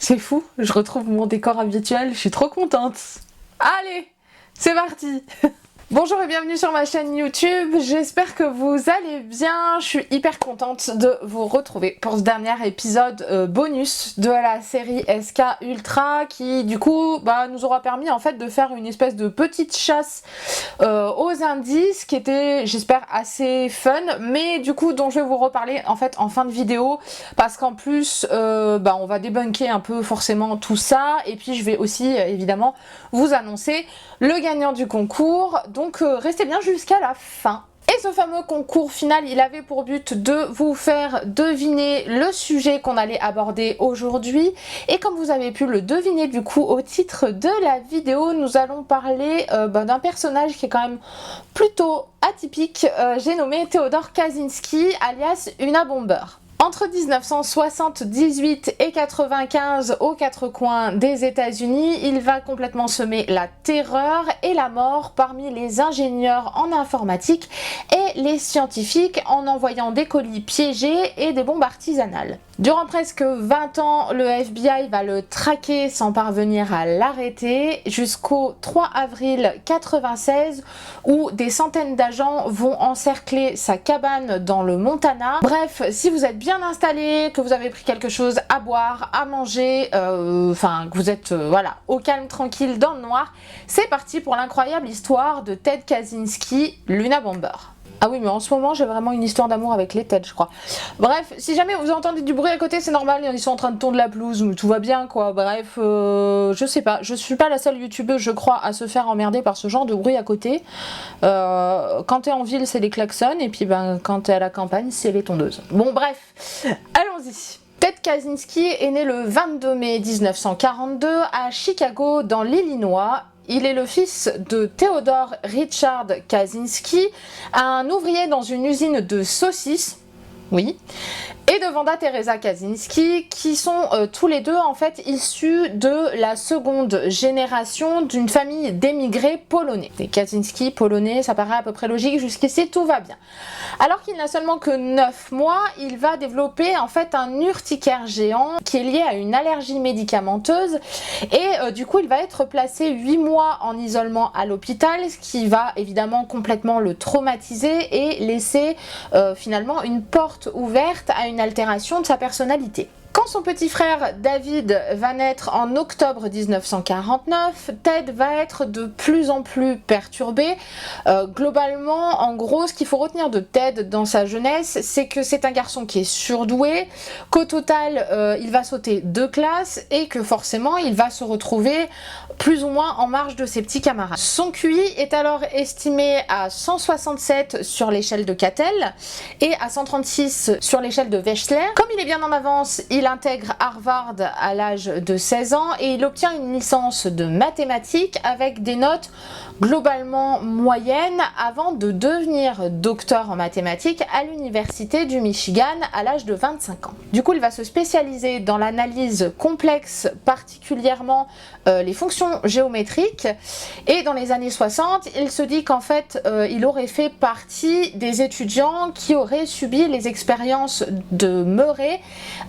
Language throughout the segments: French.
C'est fou, je retrouve mon décor habituel, je suis trop contente. Allez, c'est parti. Bonjour et bienvenue sur ma chaîne YouTube, j'espère que vous allez bien, je suis hyper contente de vous retrouver pour ce dernier épisode bonus de la série SK Ultra qui du coup nous aura permis en fait de faire une espèce de petite chasse aux indices qui était j'espère assez fun mais du coup dont je vais vous reparler en fait en fin de vidéo parce qu'en plus on va débunker un peu forcément tout ça et puis je vais aussi évidemment vous annoncer le gagnant du concours. Donc restez bien jusqu'à la fin. Et ce fameux concours final, il avait pour but de vous faire deviner le sujet qu'on allait aborder aujourd'hui. Et comme vous avez pu le deviner du coup au titre de la vidéo, nous allons parler d'un personnage qui est quand même plutôt atypique. J'ai nommé Theodore Kaczynski alias Una Bomber. Entre 1978 et 95, aux quatre coins des États-Unis, il va complètement semer la terreur et la mort parmi les ingénieurs en informatique et les scientifiques en envoyant des colis piégés et des bombes artisanales. Durant presque 20 ans, le FBI va le traquer sans parvenir à l'arrêter jusqu'au 3 avril 96 où des centaines d'agents vont encercler sa cabane dans le Montana. Bref, si vous êtes bien installé, que vous avez pris quelque chose à boire, à manger, que vous êtes au calme, tranquille, dans le noir, c'est parti pour l'incroyable histoire de Ted Kaczynski, l'Una Bomber. Ah oui, mais en ce moment, j'ai vraiment une histoire d'amour avec les têtes, je crois. Bref, si jamais vous entendez du bruit à côté, c'est normal, ils sont en train de tondre la pelouse, tout va bien, quoi. Bref, je sais pas, je suis pas la seule youtubeuse, je crois, à se faire emmerder par ce genre de bruit à côté. Quand t'es en ville, c'est les klaxons, et puis quand t'es à la campagne, c'est les tondeuses. Bon, bref, allons-y. Ted Kaczynski est né le 22 mai 1942 à Chicago, dans l'Illinois. Il est le fils de Theodore Richard Kaczynski, un ouvrier dans une usine de saucisses, oui, et de Wanda Teresa Kaczynski, qui sont tous les deux en fait issus de la seconde génération d'une famille d'émigrés polonais. Les Kaczynski polonais, ça paraît à peu près logique, jusqu'ici tout va bien. Alors qu'il n'a seulement que 9 mois, il va développer en fait un urticaire géant qui est lié à une allergie médicamenteuse et du coup il va être placé 8 mois en isolement à l'hôpital, ce qui va évidemment complètement le traumatiser et laisser finalement une porte ouverte à une altération de sa personnalité. Quand son petit frère David va naître en octobre 1949, Ted va être de plus en plus perturbé. Globalement, en gros, ce qu'il faut retenir de Ted dans sa jeunesse, c'est que c'est un garçon qui est surdoué, qu'au total, il va sauter 2 classes et que forcément, il va se retrouver plus ou moins en marge de ses petits camarades. Son QI est alors estimé à 167 sur l'échelle de Cattell et à 136 sur l'échelle de Wechsler. Comme il est bien en avance, il intègre Harvard à l'âge de 16 ans et il obtient une licence de mathématiques avec des notes globalement moyennes avant de devenir docteur en mathématiques à l'université du Michigan à l'âge de 25 ans. Du coup, il va se spécialiser dans l'analyse complexe, particulièrement les fonctions géométriques, et dans les années 60, il se dit qu'en fait, il aurait fait partie des étudiants qui auraient subi les expériences de Murray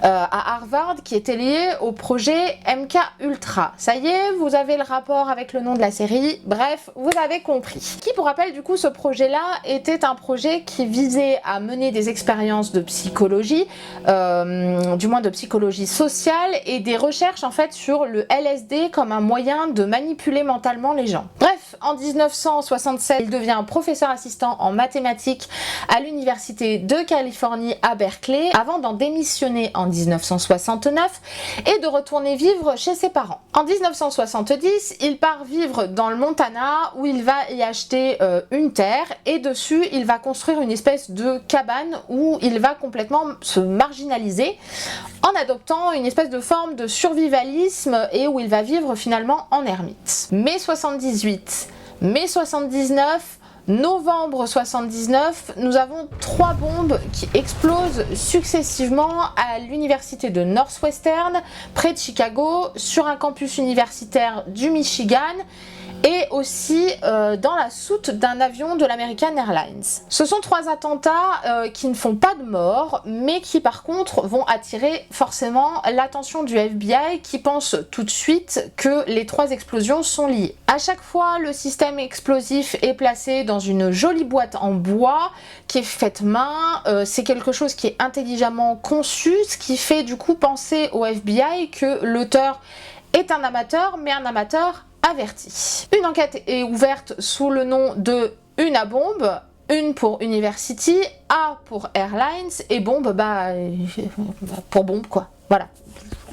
à Harvard qui était lié au projet MK Ultra. Ça y est, vous avez le rapport avec le nom de la série, bref, vous avez compris. Qui, pour rappel, du coup, ce projet-là était un projet qui visait à mener des expériences de psychologie, du moins de psychologie sociale, et des recherches en fait sur le LSD comme un moyen de manipuler mentalement les gens. Bref, en 1967, il devient professeur assistant en mathématiques à l'université de Californie à Berkeley, avant d'en démissionner en 1969 et de retourner vivre chez ses parents. En 1970, il part vivre dans le Montana où il va y acheter une terre et dessus il va construire une espèce de cabane où il va complètement se marginaliser en adoptant une espèce de forme de survivalisme et où il va vivre finalement en ermite. Mai 78, mai 79, novembre 79, nous avons 3 bombes qui explosent successivement à l'université de Northwestern, près de Chicago, sur un campus universitaire du Michigan et aussi dans la soute d'un avion de l'American Airlines. Ce sont 3 attentats qui ne font pas de mort, mais qui par contre vont attirer forcément l'attention du FBI qui pense tout de suite que les 3 explosions sont liées. À chaque fois, le système explosif est placé dans une jolie boîte en bois qui est faite main. C'est quelque chose qui est intelligemment conçu, ce qui fait du coup penser au FBI que l'auteur est un amateur, mais un amateur averti. Une enquête est ouverte sous le nom de Une à bombe, une pour University, A pour Airlines et bombe, pour bombe quoi. Voilà.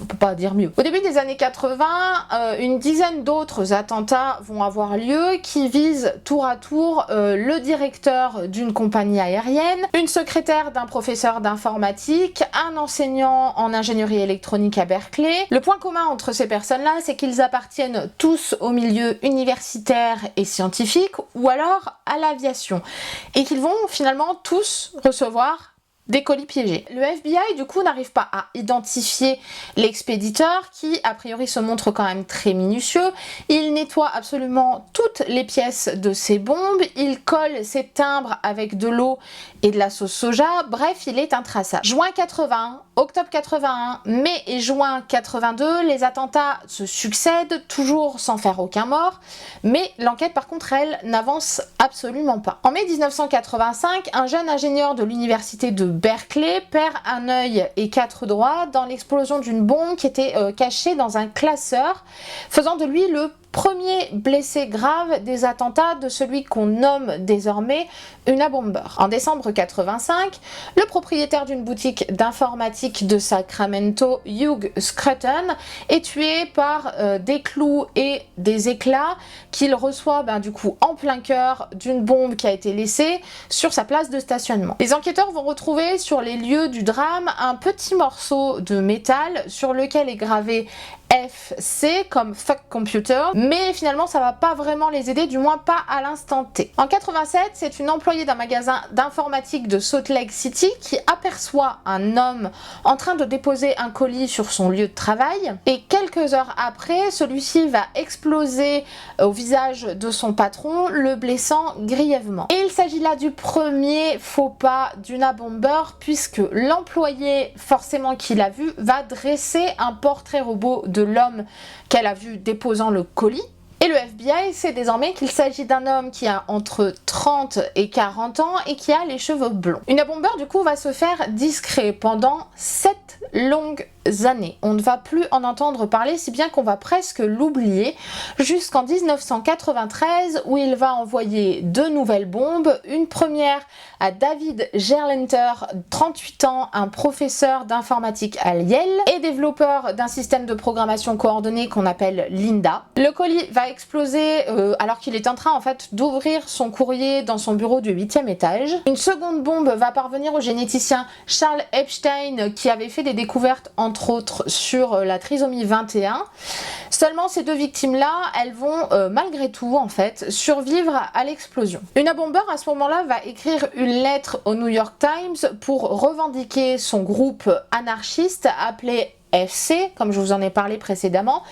On peut pas dire mieux. Au début des années 80, une dizaine d'autres attentats vont avoir lieu qui visent tour à tour le directeur d'une compagnie aérienne, une secrétaire d'un professeur d'informatique, un enseignant en ingénierie électronique à Berkeley. Le point commun entre ces personnes-là, c'est qu'ils appartiennent tous au milieu universitaire et scientifique ou alors à l'aviation et qu'ils vont finalement tous recevoir des colis piégés. Le FBI du coup n'arrive pas à identifier l'expéditeur qui a priori se montre quand même très minutieux. Il nettoie absolument toutes les pièces de ses bombes, il colle ses timbres avec de l'eau et de la sauce soja, bref il est intraçable. Juin 80, octobre 81, mai et juin 82, les attentats se succèdent, toujours sans faire aucun mort, mais l'enquête par contre elle n'avance absolument pas. En mai 1985, un jeune ingénieur de l'université de Berkeley perd un œil et 4 doigts dans l'explosion d'une bombe qui était cachée dans un classeur, faisant de lui le premier blessé grave des attentats de celui qu'on nomme désormais Una Bomber. En décembre 85, le propriétaire d'une boutique d'informatique de Sacramento, Hugh Scruton, est tué par des clous et des éclats qu'il reçoit du coup en plein cœur d'une bombe qui a été laissée sur sa place de stationnement. Les enquêteurs vont retrouver sur les lieux du drame un petit morceau de métal sur lequel est gravé FC comme fuck computer, mais finalement ça va pas vraiment les aider, du moins pas à l'instant T. En 87, c'est une employée d'un magasin d'informatique de Salt Lake City qui aperçoit un homme en train de déposer un colis sur son lieu de travail et quelques heures après, celui-ci va exploser au visage de son patron, le blessant grièvement. Et il s'agit là du premier faux pas d'Una Bomber puisque l'employé, forcément qui l'a vu, va dresser un portrait robot de l'homme qu'elle a vu déposant le colis. Et le FBI sait désormais qu'il s'agit d'un homme qui a entre 30 et 40 ans et qui a les cheveux blonds. Una Bomber du coup va se faire discret pendant 7 longues années. On ne va plus en entendre parler si bien qu'on va presque l'oublier jusqu'en 1993 où il va envoyer 2 nouvelles bombes. Une première à David Gerlenter, 38 ans, un professeur d'informatique à Yale et développeur d'un système de programmation coordonnée qu'on appelle Linda. Le colis va exploser alors qu'il est en train en fait d'ouvrir son courrier dans son bureau du 8e étage. Une seconde bombe va parvenir au généticien Charles Epstein qui avait fait des découvertes entre autres sur la trisomie 21. Seulement ces 2 victimes-là, elles vont malgré tout en fait survivre à l'explosion. Una Bomber à ce moment-là va écrire une lettre au New York Times pour revendiquer son groupe anarchiste appelé FC, comme je vous en ai parlé précédemment,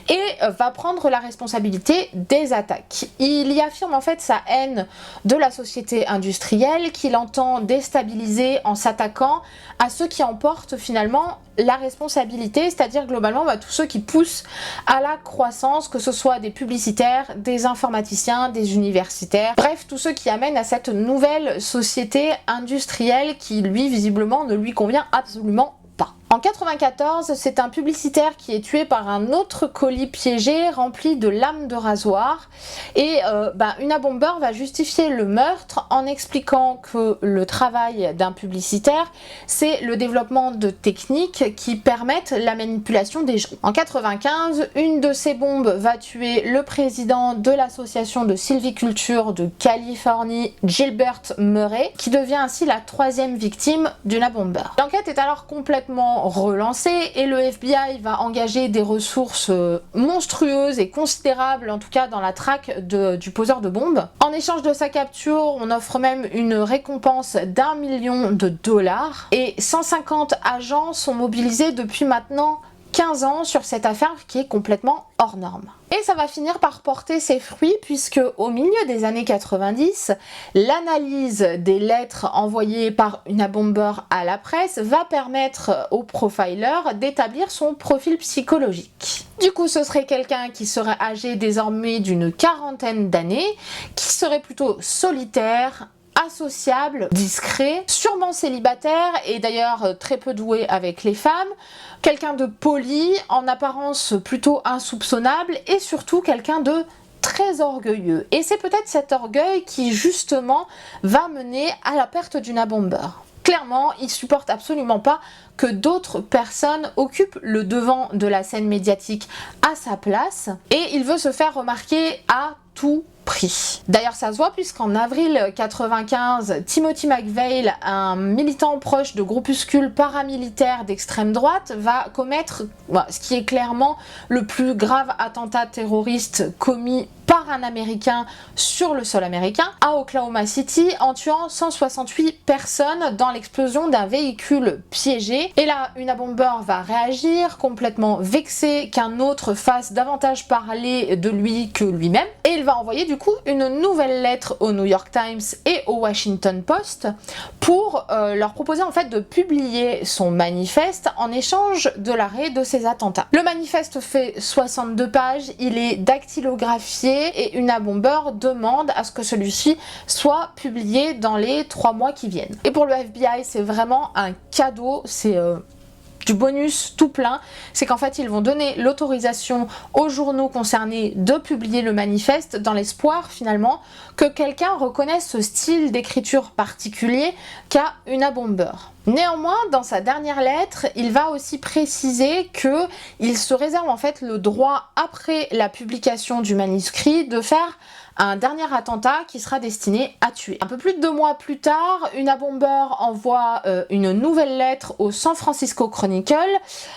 et va prendre la responsabilité des attaques. Il y affirme en fait sa haine de la société industrielle qu'il entend déstabiliser en s'attaquant à ceux qui en portent finalement la responsabilité, c'est-à-dire globalement tous ceux qui poussent à la croissance, que ce soit des publicitaires, des informaticiens, des universitaires, bref, tous ceux qui amènent à cette nouvelle société industrielle qui lui visiblement ne lui convient absolument pas. En 94, c'est un publicitaire qui est tué par un autre colis piégé rempli de lames de rasoir et Una Bomber va justifier le meurtre en expliquant que le travail d'un publicitaire c'est le développement de techniques qui permettent la manipulation des gens. En 95, une de ces bombes va tuer le président de l'association de sylviculture de Californie, Gilbert Murray, qui devient ainsi la 3e victime d'Una Bomber. L'enquête est alors complètement relancée et le FBI va engager des ressources monstrueuses et considérables, en tout cas dans la traque du poseur de bombes. En échange de sa capture, on offre même une récompense d'1 million de dollars et 150 agents sont mobilisés depuis maintenant 15 ans sur cette affaire qui est complètement hors norme. Et ça va finir par porter ses fruits puisque au milieu des années 90, l'analyse des lettres envoyées par Unabomber à la presse va permettre au profiler d'établir son profil psychologique. Du coup, ce serait quelqu'un qui serait âgé désormais d'une quarantaine d'années, qui serait plutôt solitaire, associable, discret, sûrement célibataire et d'ailleurs très peu doué avec les femmes, quelqu'un de poli, en apparence plutôt insoupçonnable et surtout quelqu'un de très orgueilleux. Et c'est peut-être cet orgueil qui justement va mener à la perte d'Unabomber. Clairement, il supporte absolument pas que d'autres personnes occupent le devant de la scène médiatique à sa place et il veut se faire remarquer à tout prix. D'ailleurs, ça se voit puisqu'en avril 95, Timothy McVeigh, un militant proche de groupuscules paramilitaires d'extrême droite, va commettre ce qui est clairement le plus grave attentat terroriste commis par un Américain sur le sol américain à Oklahoma City en tuant 168 personnes dans l'explosion d'un véhicule piégé. Et là, Unabomber va réagir, complètement vexé qu'un autre fasse davantage parler de lui que lui-même. Et il va envoyer du coup une nouvelle lettre au New York Times et au Washington Post pour leur proposer en fait de publier son manifeste en échange de l'arrêt de ces attentats. Le manifeste fait 62 pages, il est dactylographié et Unabomber demande à ce que celui-ci soit publié dans les 3 mois qui viennent. Et pour le FBI, c'est vraiment un cadeau, c'est du bonus tout plein, c'est qu'en fait ils vont donner l'autorisation aux journaux concernés de publier le manifeste dans l'espoir finalement que quelqu'un reconnaisse ce style d'écriture particulier qu'a Unabomber. Néanmoins, dans sa dernière lettre, il va aussi préciser qu'il se réserve en fait le droit après la publication du manuscrit de faire un dernier attentat qui sera destiné à tuer. Un peu plus de 2 mois plus tard, Unabomber envoie une nouvelle lettre au San Francisco Chronicle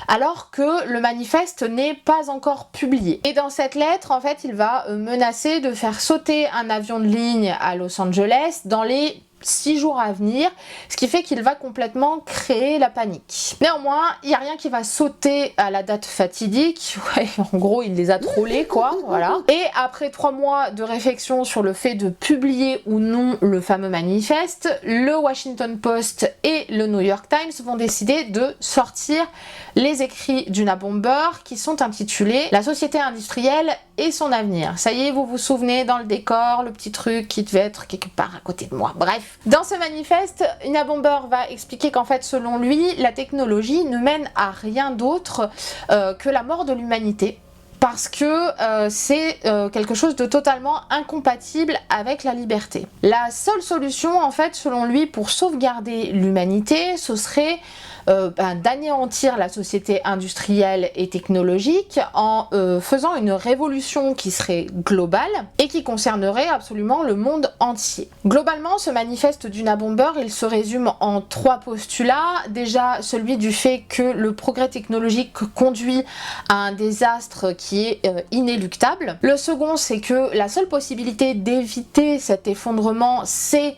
alors que le manifeste n'est pas encore publié. Et dans cette lettre, en fait, il va menacer de faire sauter un avion de ligne à Los Angeles dans les 6 jours à venir, ce qui fait qu'il va complètement créer la panique. Néanmoins, il n'y a rien qui va sauter à la date fatidique. Ouais, en gros, il les a trollés, quoi, voilà. Et après 3 mois de réflexion sur le fait de publier ou non le fameux manifeste, le Washington Post et le New York Times vont décider de sortir les écrits d'Unabomber qui sont intitulés « La société industrielle et son avenir ». Ça y est, vous vous souvenez dans le décor, le petit truc qui devait être quelque part à côté de moi. Bref. Dans ce manifeste, Unabomber va expliquer qu'en fait, selon lui, la technologie ne mène à rien d'autre que la mort de l'humanité. Parce que c'est quelque chose de totalement incompatible avec la liberté. La seule solution, en fait, selon lui, pour sauvegarder l'humanité, ce serait d'anéantir la société industrielle et technologique en faisant une révolution qui serait globale et qui concernerait absolument le monde entier. Globalement, ce manifeste d'Unabomber, il se résume en 3 postulats. Déjà, celui du fait que le progrès technologique conduit à un désastre qui est inéluctable. Le second, c'est que la seule possibilité d'éviter cet effondrement, c'est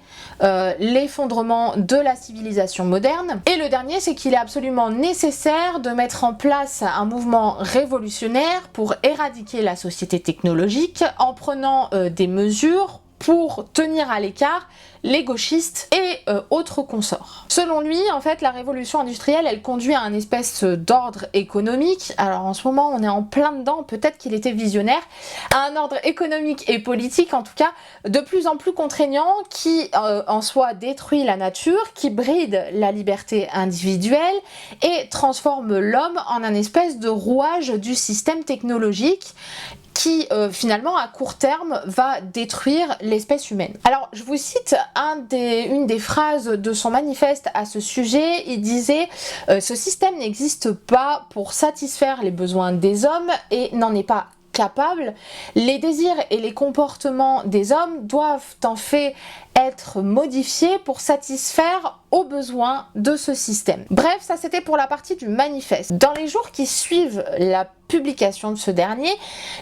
l'effondrement de la civilisation moderne. Et le dernier, c'est qu'il est absolument nécessaire de mettre en place un mouvement révolutionnaire pour éradiquer la société technologique en prenant des mesures pour tenir à l'écart les gauchistes et autres consorts. Selon lui, en fait, la révolution industrielle, elle conduit à un espèce d'ordre économique. Alors en ce moment, on est en plein dedans, peut-être qu'il était visionnaire, à un ordre économique et politique, en tout cas, de plus en plus contraignant, qui en soi détruit la nature, qui bride la liberté individuelle et transforme l'homme en un espèce de rouage du système technologique qui finalement à court terme va détruire l'espèce humaine. Alors je vous cite une des phrases de son manifeste à ce sujet. Il disait ce système n'existe pas pour satisfaire les besoins des hommes et n'en est pas capable, les désirs et les comportements des hommes doivent en fait être modifiés pour satisfaire aux besoins de ce système. Bref, ça c'était pour la partie du manifeste. Dans les jours qui suivent la publication de ce dernier,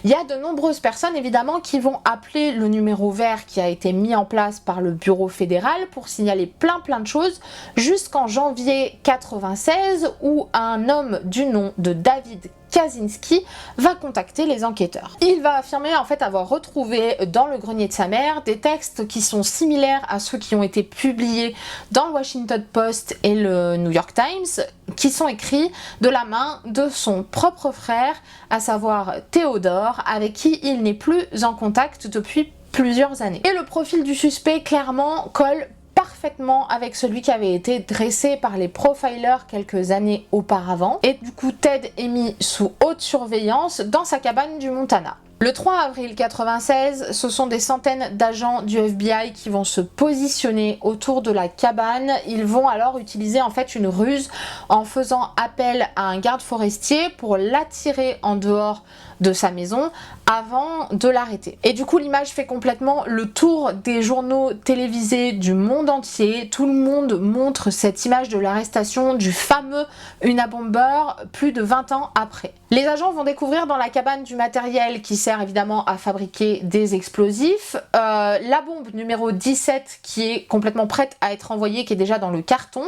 il y a de nombreuses personnes évidemment qui vont appeler le numéro vert qui a été mis en place par le bureau fédéral pour signaler plein de choses jusqu'en janvier 96 où un homme du nom de David Kaczynski va contacter les enquêteurs. Il va affirmer en fait avoir retrouvé dans le grenier de sa mère des textes qui sont similaires à ceux qui ont été publiés dans le Washington Post et le New York Times, qui sont écrits de la main de son propre frère, à savoir Théodore, avec qui il n'est plus en contact depuis plusieurs années. Et le profil du suspect clairement colle parfaitement avec celui qui avait été dressé par les profilers quelques années auparavant. Et du coup, Ted est mis sous haute surveillance dans sa cabane du Montana. Le 3 avril 96, ce sont des centaines d'agents du FBI qui vont se positionner autour de la cabane. Ils vont alors utiliser en fait une ruse en faisant appel à un garde forestier pour l'attirer en dehors de sa maison avant de l'arrêter. Et du coup, l'image fait complètement le tour des journaux télévisés du monde entier. Tout le monde montre cette image de l'arrestation du fameux Unabomber plus de 20 ans après. Les agents vont découvrir dans la cabane du matériel qui sert évidemment à fabriquer des explosifs, la bombe numéro 17 qui est complètement prête à être envoyée, qui est déjà dans le carton,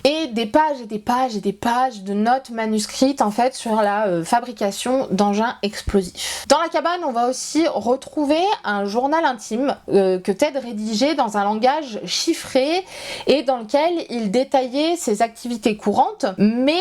et des pages et des pages et des pages de notes manuscrites en fait sur la fabrication d'engins explosifs. Dans la cabane, on va aussi retrouver un journal intime que Ted rédigeait dans un langage chiffré et dans lequel il détaillait ses activités courantes, mais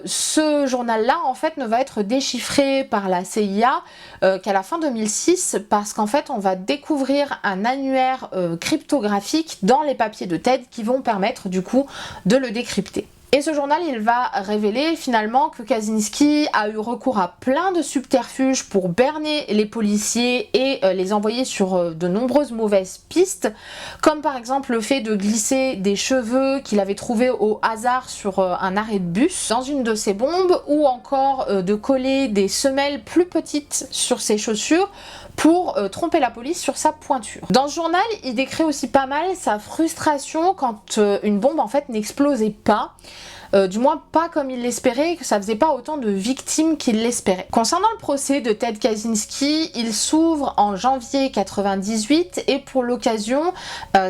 ce journal-là en fait ne va être déchiffré par la CIA qu'à la fin 2006 parce qu'en fait on va découvrir un annuaire cryptographique dans les papiers de Ted qui vont permettre du coup de le décrypter. Et ce journal, il va révéler finalement que Kaczynski a eu recours à plein de subterfuges pour berner les policiers et les envoyer sur de nombreuses mauvaises pistes, comme par exemple le fait de glisser des cheveux qu'il avait trouvés au hasard sur un arrêt de bus dans une de ses bombes, ou encore de coller des semelles plus petites sur ses chaussures pour tromper la police sur sa pointure. Dans ce journal, il décrit aussi pas mal sa frustration quand une bombe en fait n'explosait pas. Du moins pas comme il l'espérait, que ça faisait pas autant de victimes qu'il l'espérait. Concernant le procès de Ted Kaczynski, il s'ouvre en janvier 98 et pour l'occasion,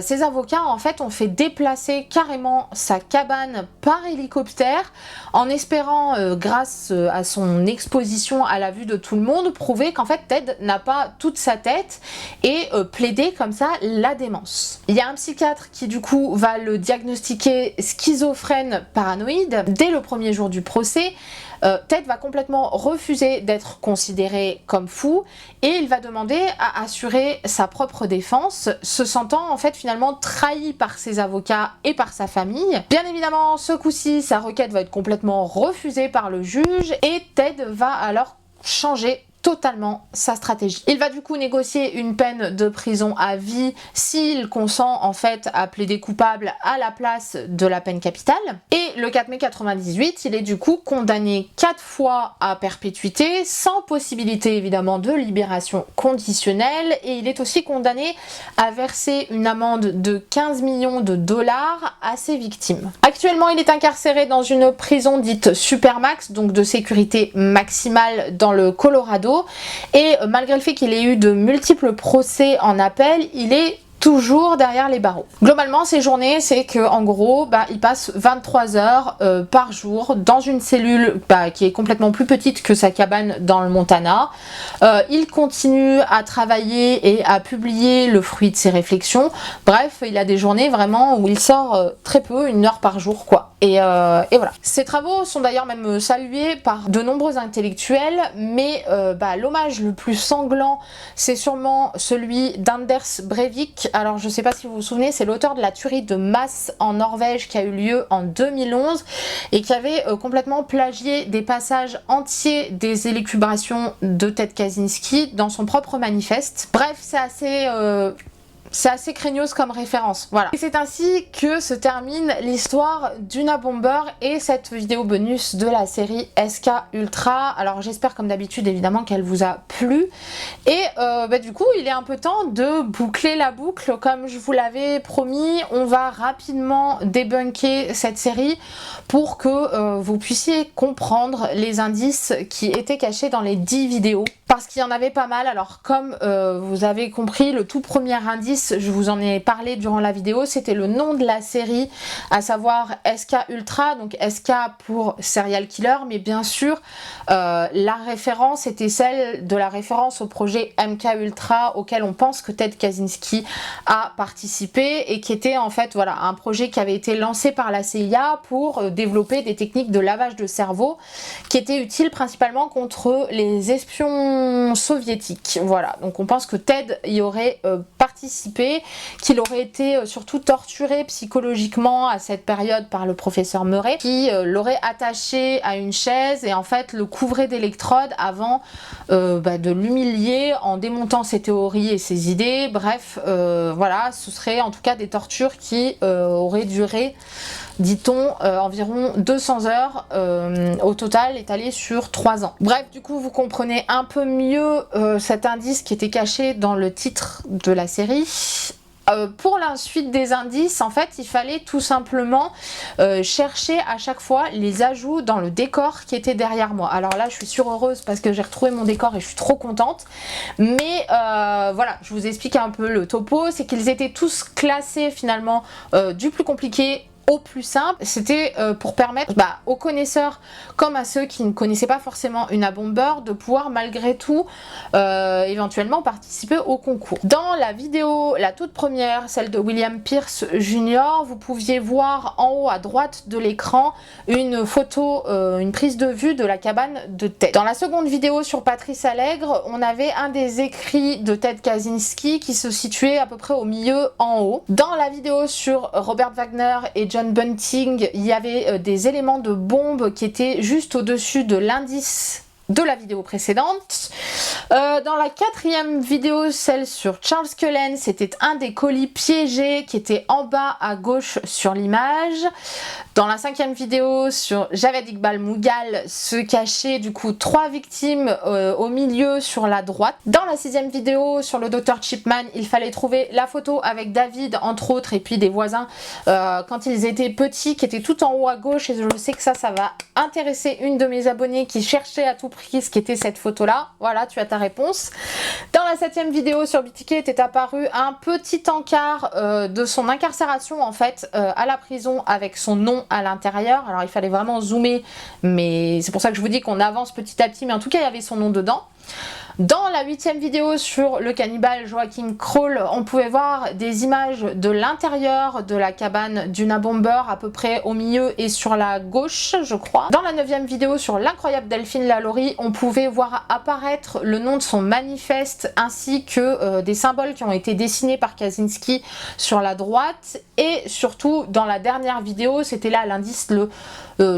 ses avocats en fait ont fait déplacer carrément sa cabane par hélicoptère en espérant, grâce à son exposition à la vue de tout le monde, prouver qu'en fait Ted n'a pas toute sa tête et plaider comme ça la démence. Il y a un psychiatre qui du coup va le diagnostiquer schizophrène paranoïde. Dès le premier jour du procès, Ted va complètement refuser d'être considéré comme fou et il va demander à assurer sa propre défense, se sentant en fait finalement trahi par ses avocats et par sa famille. Bien évidemment, ce coup-ci, sa requête va être complètement refusée par le juge et Ted va alors changer totalement sa stratégie. Il va du coup négocier une peine de prison à vie s'il consent en fait à plaider coupable à la place de la peine capitale. Et le 4 mai 98, il est du coup condamné 4 fois à perpétuité sans possibilité évidemment de libération conditionnelle, et il est aussi condamné à verser une amende de 15 millions de dollars à ses victimes. Actuellement, il est incarcéré dans une prison dite Supermax, donc de sécurité maximale dans le Colorado. Et malgré le fait qu'il ait eu de multiples procès en appel, il est toujours derrière les barreaux. Globalement, ses journées, c'est que en gros, il passe 23 heures par jour dans une cellule qui est complètement plus petite que sa cabane dans le Montana. Il continue à travailler et à publier le fruit de ses réflexions. Bref, il a des journées vraiment où il sort très peu, 1 heure par jour quoi. Et voilà. Ses travaux sont d'ailleurs même salués par de nombreux intellectuels, mais l'hommage le plus sanglant, c'est sûrement celui d'Anders Breivik. Alors je sais pas si vous vous souvenez, c'est l'auteur de la tuerie de masse en Norvège qui a eu lieu en 2011 et qui avait complètement plagié des passages entiers des élucubrations de Ted Kaczynski dans son propre manifeste. Bref, c'est assez C'est assez craignos comme référence, voilà. Et c'est ainsi que se termine l'histoire d'Una Bomber et cette vidéo bonus de la série SK Ultra. Alors j'espère comme d'habitude évidemment qu'elle vous a plu. Et du coup il est un peu temps de boucler la boucle. Comme je vous l'avais promis, on va rapidement débunker cette série pour que vous puissiez comprendre les indices qui étaient cachés dans les 10 vidéos. Parce qu'il y en avait pas mal. Alors comme vous avez compris, le tout premier indice, je vous en ai parlé durant la vidéo, c'était le nom de la série, à savoir SK Ultra, donc SK pour Serial Killer, mais bien sûr la référence était celle de la référence au projet MK Ultra auquel on pense que Ted Kaczynski a participé et qui était en fait voilà un projet qui avait été lancé par la CIA pour développer des techniques de lavage de cerveau qui étaient utiles principalement contre les espions soviétiques. Voilà, donc on pense que Ted y aurait participé, qu'il aurait été surtout torturé psychologiquement à cette période par le professeur Murray, qui l'aurait attaché à une chaise et en fait le couvrait d'électrodes avant de l'humilier en démontant ses théories et ses idées. Bref, voilà, ce serait en tout cas des tortures qui auraient duré, dit-on, environ 200 heures au total, étalé sur 3 ans. Bref, du coup, vous comprenez un peu mieux cet indice qui était caché dans le titre de la série. Pour la suite des indices, en fait, il fallait tout simplement chercher à chaque fois les ajouts dans le décor qui était derrière moi. Alors là, je suis surheureuse parce que j'ai retrouvé mon décor et je suis trop contente. Mais voilà, je vous explique un peu le topo. C'est qu'ils étaient tous classés finalement du plus compliqué au plus simple. C'était pour permettre aux connaisseurs comme à ceux qui ne connaissaient pas forcément Una Bomber de pouvoir malgré tout éventuellement participer au concours. Dans la vidéo, la toute première, celle de William Pierce Jr., vous pouviez voir en haut à droite de l'écran une photo, une prise de vue de la cabane de Ted. Dans la seconde vidéo sur Patrice Allègre, on avait un des écrits de Ted Kaczynski qui se situait à peu près au milieu en haut. Dans la vidéo sur Robert Wagner et John Bunting, il y avait des éléments de bombe qui étaient juste au-dessus de l'indice de la vidéo précédente. Dans la quatrième vidéo, celle sur Charles Cullen, c'était un des colis piégés qui était en bas à gauche sur l'image. Dans la cinquième vidéo sur Javed Iqbal Mughal, se cachaient du coup 3 victimes au milieu sur la droite. Dans la sixième vidéo sur le Dr Chipman, il fallait trouver la photo avec David entre autres et puis des voisins quand ils étaient petits qui étaient tout en haut à gauche, et je sais que ça va intéresser une de mes abonnées qui cherchait à tout prix ce qu'était cette photo là. Voilà, tu as ta réponse. Dans la septième vidéo sur BTK était apparu un petit encart de son incarcération en fait à la prison avec son nom à l'intérieur. Alors il fallait vraiment zoomer, mais c'est pour ça que je vous dis qu'on avance petit à petit, mais en tout cas il y avait son nom dedans. Dans la huitième vidéo sur le cannibale Joachim Kroll, on pouvait voir des images de l'intérieur de la cabane d'Una Bomber à peu près au milieu et sur la gauche, je crois. Dans la neuvième vidéo sur l'incroyable Delphine Lalaurie, on pouvait voir apparaître le nom de son manifeste ainsi que des symboles qui ont été dessinés par Kaczynski sur la droite. Et surtout dans la dernière vidéo, c'était là l'indice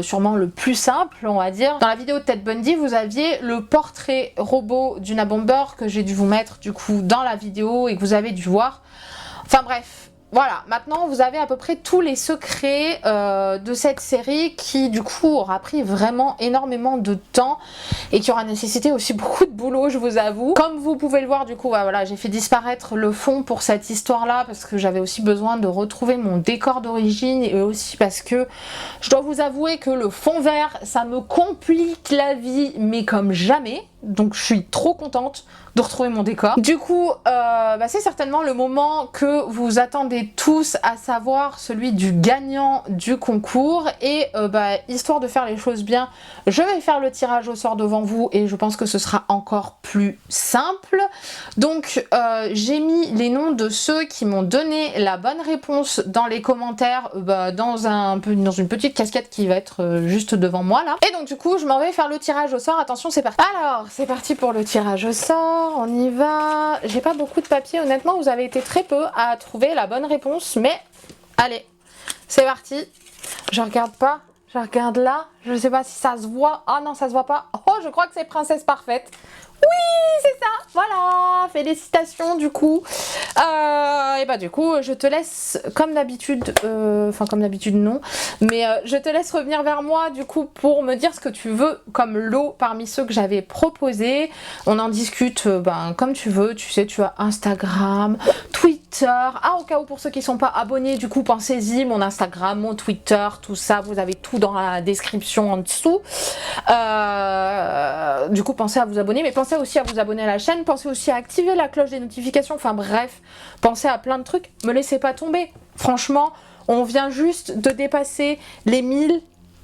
sûrement le plus simple, on va dire. Dans la vidéo de Ted Bundy, vous aviez le portrait robot d'Una Bomber que j'ai dû vous mettre du coup dans la vidéo et que vous avez dû voir. Enfin bref. Voilà, maintenant vous avez à peu près tous les secrets de cette série qui du coup aura pris vraiment énormément de temps et qui aura nécessité aussi beaucoup de boulot, je vous avoue. Comme vous pouvez le voir, du coup voilà, j'ai fait disparaître le fond pour cette histoire là parce que j'avais aussi besoin de retrouver mon décor d'origine et aussi parce que je dois vous avouer que le fond vert ça me complique la vie mais comme jamais. Donc je suis trop contente de retrouver mon décor. Du coup, c'est certainement le moment que vous attendez tous, à savoir celui du gagnant du concours. Et histoire de faire les choses bien, je vais faire le tirage au sort devant vous et je pense que ce sera encore plus simple. Donc j'ai mis les noms de ceux qui m'ont donné la bonne réponse dans les commentaires dans une petite casquette qui va être juste devant moi là. Et donc du coup, je m'en vais faire le tirage au sort. Attention, c'est parti. Alors, c'est parti pour le tirage au sort, on y va. J'ai pas beaucoup de papier, honnêtement vous avez été très peu à trouver la bonne réponse, mais allez, c'est parti. Je regarde pas, je regarde là, je sais pas si ça se voit. Ah non, ça se voit pas. Oh, je crois que c'est Princesse Parfaite. C'est ça, voilà, félicitations du coup. Et bah du coup, je te laisse comme d'habitude, enfin comme d'habitude non, mais je te laisse revenir vers moi du coup pour me dire ce que tu veux comme lot parmi ceux que j'avais proposés. On en discute comme tu veux, tu sais, tu as Instagram, Twitter, au cas où pour ceux qui sont pas abonnés, du coup pensez-y, mon Instagram, mon Twitter, tout ça, vous avez tout dans la description en dessous. Du coup pensez à vous abonner, mais pensez aussi à vous abonner à la chaîne, pensez aussi à activer la cloche des notifications, enfin bref, pensez à plein de trucs, me laissez pas tomber. Franchement, on vient juste de dépasser les 1000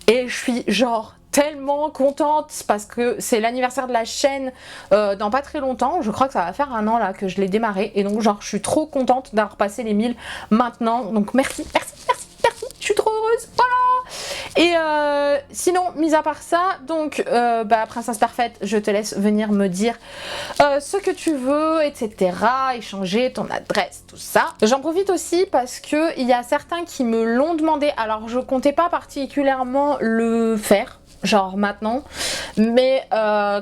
et je suis genre tellement contente parce que c'est l'anniversaire de la chaîne dans pas très longtemps. Je crois que ça va faire un an là que je l'ai démarré et donc genre je suis trop contente d'avoir passé les 1000 maintenant. Donc merci, je suis trop heureuse, voilà. Et sinon, mis à part ça, donc Princesse Parfaite, je te laisse venir me dire ce que tu veux, etc. Échanger ton adresse, tout ça. J'en profite aussi parce que il y a certains qui me l'ont demandé. Alors je comptais pas particulièrement le faire, genre maintenant, mais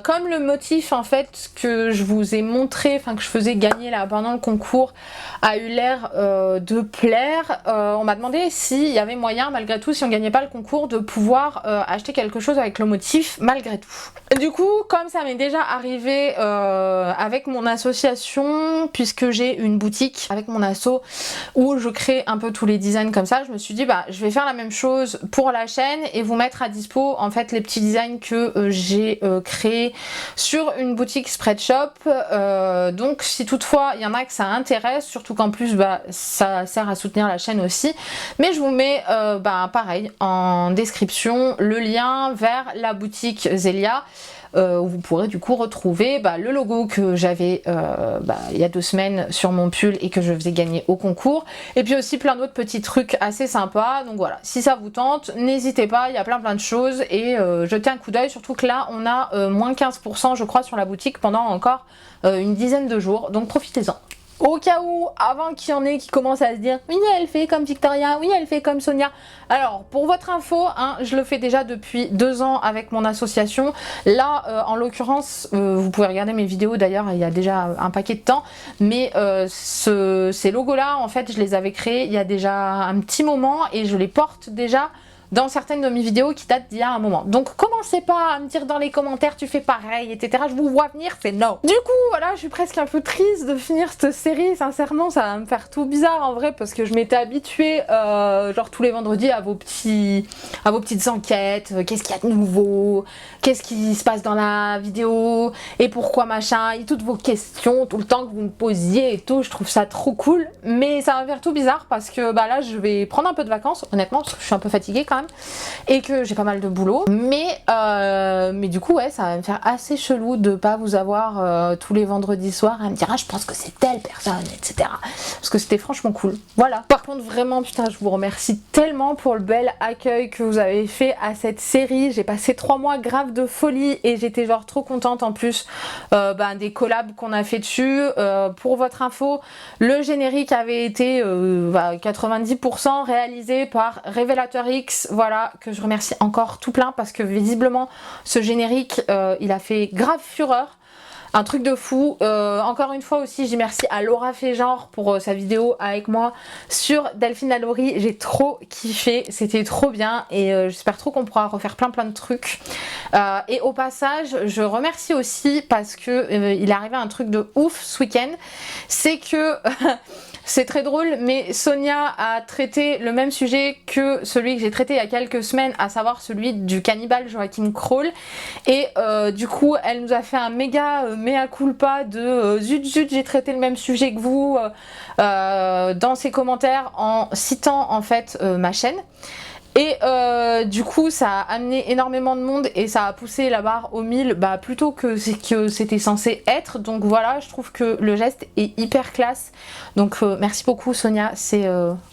comme le motif en fait que je vous ai montré, enfin que je faisais gagner là pendant le concours a eu l'air de plaire, on m'a demandé s'il y avait moyen malgré tout, si on gagnait pas le concours, de pouvoir acheter quelque chose avec le motif malgré tout. Et du coup, comme ça m'est déjà arrivé avec mon association, puisque j'ai une boutique avec mon asso où je crée un peu tous les designs comme ça, je me suis dit je vais faire la même chose pour la chaîne et vous mettre à dispo en fait les petits designs que j'ai créés sur une boutique Spreadshop. Donc si toutefois il y en a que ça intéresse, surtout qu'en plus ça sert à soutenir la chaîne aussi, mais je vous mets pareil en description le lien vers la boutique Zelia. Où vous pourrez du coup retrouver le logo que j'avais il y a 2 semaines sur mon pull et que je faisais gagner au concours, et puis aussi plein d'autres petits trucs assez sympas. Donc voilà, si ça vous tente, n'hésitez pas, il y a plein de choses et jetez un coup d'œil, surtout que là on a moins 15% je crois sur la boutique pendant encore une dizaine de jours, donc profitez-en. Au cas où, avant qu'il y en ait qui commencent à se dire oui elle fait comme Victoria, oui elle fait comme Sonia. Alors pour votre info, je le fais déjà depuis 2 ans avec mon association. Là en l'occurrence, vous pouvez regarder mes vidéos d'ailleurs, il y a déjà un paquet de temps. Mais ces logos là en fait je les avais créés il y a déjà un petit moment et je les porte déjà dans certaines de mes vidéos qui datent d'il y a un moment. Donc commencez pas à me dire dans les commentaires tu fais pareil, etc. Je vous vois venir, c'est non. Du coup voilà, je suis presque un peu triste de finir cette série, sincèrement ça va me faire tout bizarre en vrai parce que je m'étais habituée genre tous les vendredis à vos petites enquêtes, qu'est-ce qu'il y a de nouveau, qu'est-ce qui se passe dans la vidéo et pourquoi machin, et toutes vos questions tout le temps que vous me posiez et tout, je trouve ça trop cool. Mais ça va me faire tout bizarre parce que là je vais prendre un peu de vacances honnêtement parce que je suis un peu fatiguée quand même et que j'ai pas mal de boulot, mais du coup ouais ça va me faire assez chelou de pas vous avoir tous les vendredis soirs à me dire je pense que c'est telle personne, etc. Parce que c'était franchement cool. Voilà. Par contre vraiment putain je vous remercie tellement pour le bel accueil que vous avez fait à cette série. J'ai passé 3 mois grave de folie et j'étais genre trop contente en plus des collabs qu'on a fait dessus. Pour votre info, le générique avait été 90% réalisé par Révélateur X. Voilà, que je remercie encore tout plein parce que visiblement ce générique il a fait grave fureur. Un truc de fou. Encore une fois aussi, j'ai merci à Laura Fégenre pour sa vidéo avec moi sur Delphine Lalaurie. J'ai trop kiffé, c'était trop bien et j'espère trop qu'on pourra refaire plein de trucs. Et au passage, je remercie aussi parce que il est arrivé un truc de ouf ce week-end. C'est que c'est très drôle, mais Sonia a traité le même sujet que celui que j'ai traité il y a quelques semaines, à savoir celui du cannibale Joachim Kroll. Et du coup, elle nous a fait un méga mea culpa de zut, j'ai traité le même sujet que vous dans ses commentaires en citant en fait ma chaîne. Et du coup ça a amené énormément de monde et ça a poussé la barre aux 1000 plutôt que c'était censé être. Donc voilà, je trouve que le geste est hyper classe. Donc merci beaucoup Sonia, c'est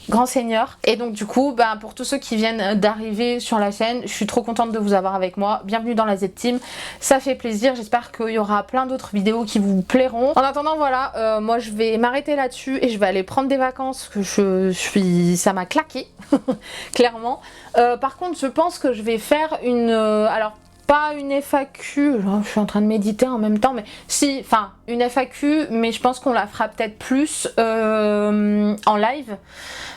grand seigneur. Et donc du coup pour tous ceux qui viennent d'arriver sur la chaîne, je suis trop contente de vous avoir avec moi. Bienvenue dans la Z-Team, ça fait plaisir. J'espère qu'il y aura plein d'autres vidéos qui vous plairont. En attendant voilà, moi je vais m'arrêter là-dessus et je vais aller prendre des vacances que ça m'a claqué clairement. Par contre je pense que je vais faire une alors pas une FAQ, je suis en train de méditer en même temps, mais si, enfin une FAQ, mais je pense qu'on la fera peut-être plus en live,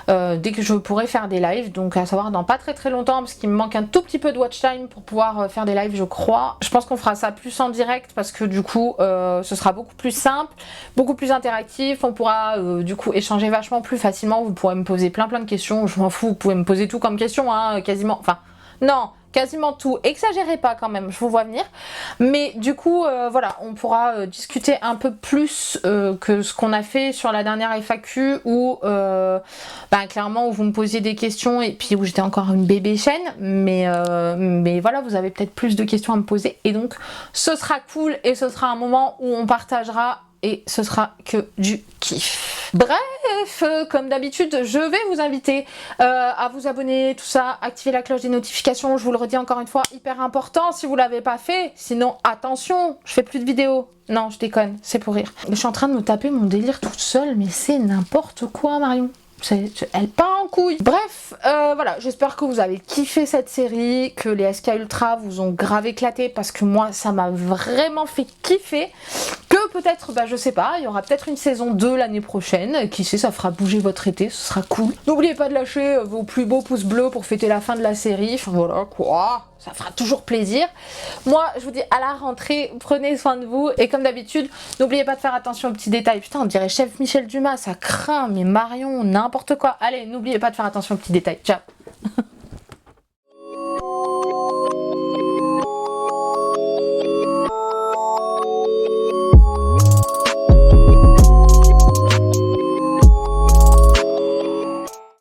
dès que je pourrai faire des lives, donc à savoir dans pas très longtemps, parce qu'il me manque un tout petit peu de watch time pour pouvoir faire des lives, je crois. Je pense qu'on fera ça plus en direct, parce que du coup, ce sera beaucoup plus simple, beaucoup plus interactif, on pourra du coup échanger vachement plus facilement, vous pourrez me poser plein de questions, je m'en fous, vous pouvez me poser tout comme question, hein, quasiment, enfin, non, quasiment tout, exagérez pas quand même, je vous vois venir, mais du coup voilà, on pourra discuter un peu plus que ce qu'on a fait sur la dernière FAQ où clairement où vous me posiez des questions et puis où j'étais encore une bébé chaîne, mais voilà, vous avez peut-être plus de questions à me poser et donc ce sera cool et ce sera un moment où on partagera et ce sera que du kiff. Bref, comme d'habitude, je vais vous inviter à vous abonner, tout ça, activer la cloche des notifications, je vous le redis encore une fois, hyper important si vous l'avez pas fait, sinon attention, je fais plus de vidéos. Non, je déconne, c'est pour rire. Je suis en train de me taper mon délire toute seule, mais c'est n'importe quoi Marion. Elle part en couille. Bref, voilà, j'espère que vous avez kiffé cette série, que les SK Ultra vous ont grave éclaté parce que moi ça m'a vraiment fait kiffer. Que peut-être, je sais pas, il y aura peut-être une saison 2 l'année prochaine, qui sait, ça fera bouger votre été, ce sera cool. N'oubliez pas de lâcher vos plus beaux pouces bleus pour fêter la fin de la série, enfin voilà quoi, ça fera toujours plaisir. Moi, je vous dis à la rentrée, prenez soin de vous, et comme d'habitude, n'oubliez pas de faire attention aux petits détails. Putain, on dirait chef Michel Dumas, ça craint, mais Marion, n'importe quoi. Allez, n'oubliez pas de faire attention aux petits détails. Ciao.